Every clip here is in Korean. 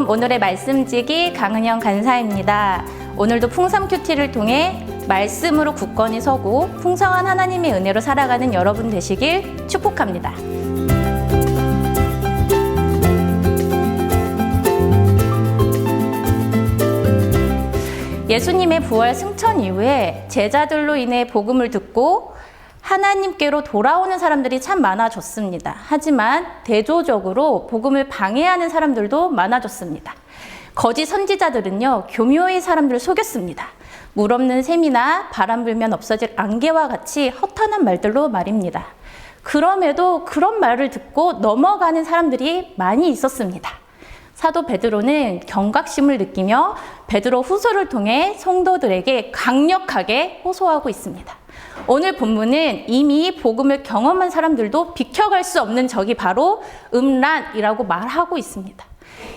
샬롬, 오늘의 말씀지기 강은영 간사입니다. 오늘도 풍성 큐티를 통해 말씀으로 굳건히 서고 풍성한 하나님의 은혜로 살아가는 여러분 되시길 축복합니다. 예수님의 부활 승천 이후에 제자들로 인해 복음을 듣고 하나님께로 돌아오는 사람들이 참 많아졌습니다. 하지만 대조적으로 복음을 방해하는 사람들도 많아졌습니다. 거짓 선지자들은요, 교묘히 사람들을 속였습니다. 물 없는 샘이나 바람 불면 없어질 안개와 같이 허탄한 말들로 말입니다. 그럼에도 그런 말을 듣고 넘어가는 사람들이 많이 있었습니다. 사도 베드로는 경각심을 느끼며 베드로 후서를 통해 성도들에게 강력하게 호소하고 있습니다. 오늘 본문은 이미 복음을 경험한 사람들도 비켜갈 수 없는 적이 바로 음란이라고 말하고 있습니다.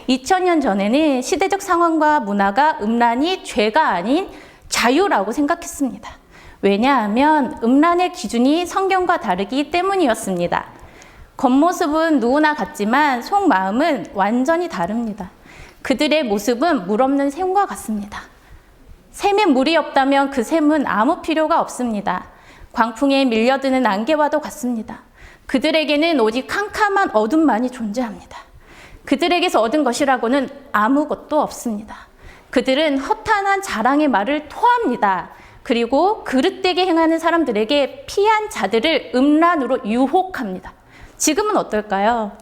2000년 전에는 시대적 상황과 문화가 음란이 죄가 아닌 자유라고 생각했습니다. 왜냐하면 음란의 기준이 성경과 다르기 때문이었습니다. 겉모습은 누구나 같지만 속마음은 완전히 다릅니다. 그들의 모습은 물 없는 샘과 같습니다. 샘에 물이 없다면 그 샘은 아무 필요가 없습니다. 광풍에 밀려드는 안개와도 같습니다. 그들에게는 오직 캄캄한 어둠만이 존재합니다. 그들에게서 얻은 것이라고는 아무것도 없습니다. 그들은 허탄한 자랑의 말을 토합니다. 그리고 그릇되게 행하는 사람들에게 피한 자들을 음란으로 유혹합니다. 지금은 어떨까요?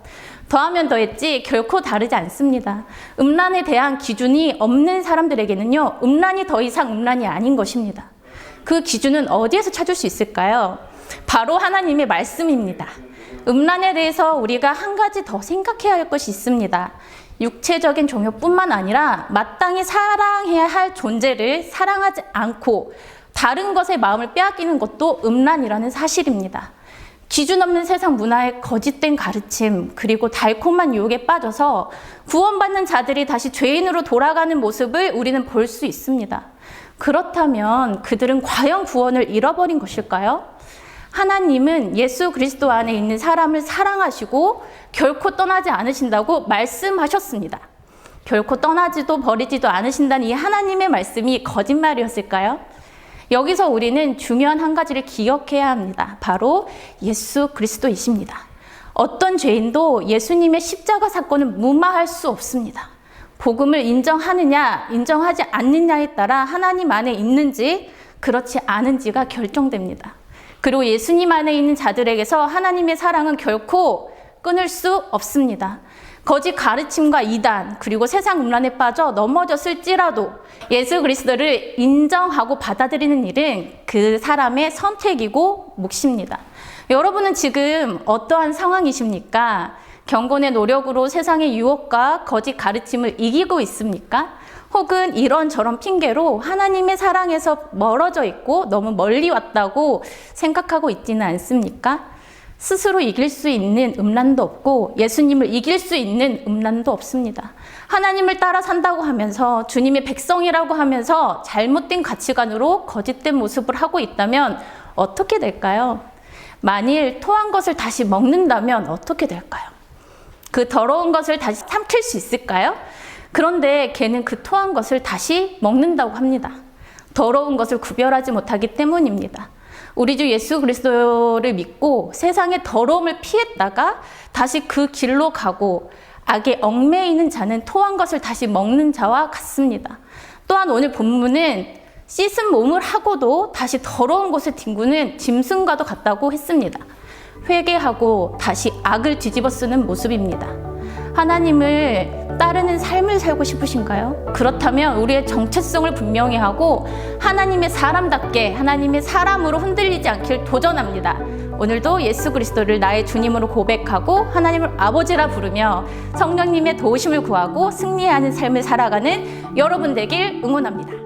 더하면 더했지 결코 다르지 않습니다. 음란에 대한 기준이 없는 사람들에게는요, 음란이 더 이상 음란이 아닌 것입니다. 그 기준은 어디에서 찾을 수 있을까요? 바로 하나님의 말씀입니다. 음란에 대해서 우리가 한 가지 더 생각해야 할 것이 있습니다. 육체적인 종교뿐만 아니라 마땅히 사랑해야 할 존재를 사랑하지 않고 다른 것에 마음을 빼앗기는 것도 음란이라는 사실입니다. 기준 없는 세상 문화의 거짓된 가르침, 그리고 달콤한 유혹에 빠져서 구원받는 자들이 다시 죄인으로 돌아가는 모습을 우리는 볼 수 있습니다. 그렇다면 그들은 과연 구원을 잃어버린 것일까요? 하나님은 예수 그리스도 안에 있는 사람을 사랑하시고 결코 떠나지 않으신다고 말씀하셨습니다. 결코 떠나지도 버리지도 않으신다는 이 하나님의 말씀이 거짓말이었을까요? 여기서 우리는 중요한 한 가지를 기억해야 합니다. 바로 예수 그리스도이십니다. 어떤 죄인도 예수님의 십자가 사건을 무마할 수 없습니다. 복음을 인정하느냐, 인정하지 않느냐에 따라 하나님 안에 있는지, 그렇지 않은지가 결정됩니다. 그리고 예수님 안에 있는 자들에게서 하나님의 사랑은 결코 끊을 수 없습니다. 거짓 가르침과 이단, 그리고 세상 음란에 빠져 넘어졌을지라도 예수 그리스도를 인정하고 받아들이는 일은 그 사람의 선택이고 몫입니다. 여러분은 지금 어떠한 상황이십니까? 경건의 노력으로 세상의 유혹과 거짓 가르침을 이기고 있습니까? 혹은 이런저런 핑계로 하나님의 사랑에서 멀어져 있고 너무 멀리 왔다고 생각하고 있지는 않습니까? 스스로 이길 수 있는 음란도 없고 예수님을 이길 수 있는 음란도 없습니다. 하나님을 따라 산다고 하면서 주님의 백성이라고 하면서 잘못된 가치관으로 거짓된 모습을 하고 있다면 어떻게 될까요? 만일 토한 것을 다시 먹는다면 어떻게 될까요? 그 더러운 것을 다시 삼킬 수 있을까요? 그런데 걔는 그 토한 것을 다시 먹는다고 합니다. 더러운 것을 구별하지 못하기 때문입니다. 우리 주 예수 그리스도를 믿고 세상의 더러움을 피했다가 다시 그 길로 가고 악에 얽매이는 자는 토한 것을 다시 먹는 자와 같습니다. 또한 오늘 본문은 씻은 몸을 하고도 다시 더러운 곳을 뒹구는 짐승과도 같다고 했습니다. 회개하고 다시 악을 뒤집어 쓰는 모습입니다. 하나님을 따르는 삶을 살고 싶으신가요? 그렇다면 우리의 정체성을 분명히 하고 하나님의 사람답게 하나님의 사람으로 흔들리지 않길 도전합니다. 오늘도 예수 그리스도를 나의 주님으로 고백하고 하나님을 아버지라 부르며 성령님의 도우심을 구하고 승리하는 삶을 살아가는 여러분 되길 응원합니다.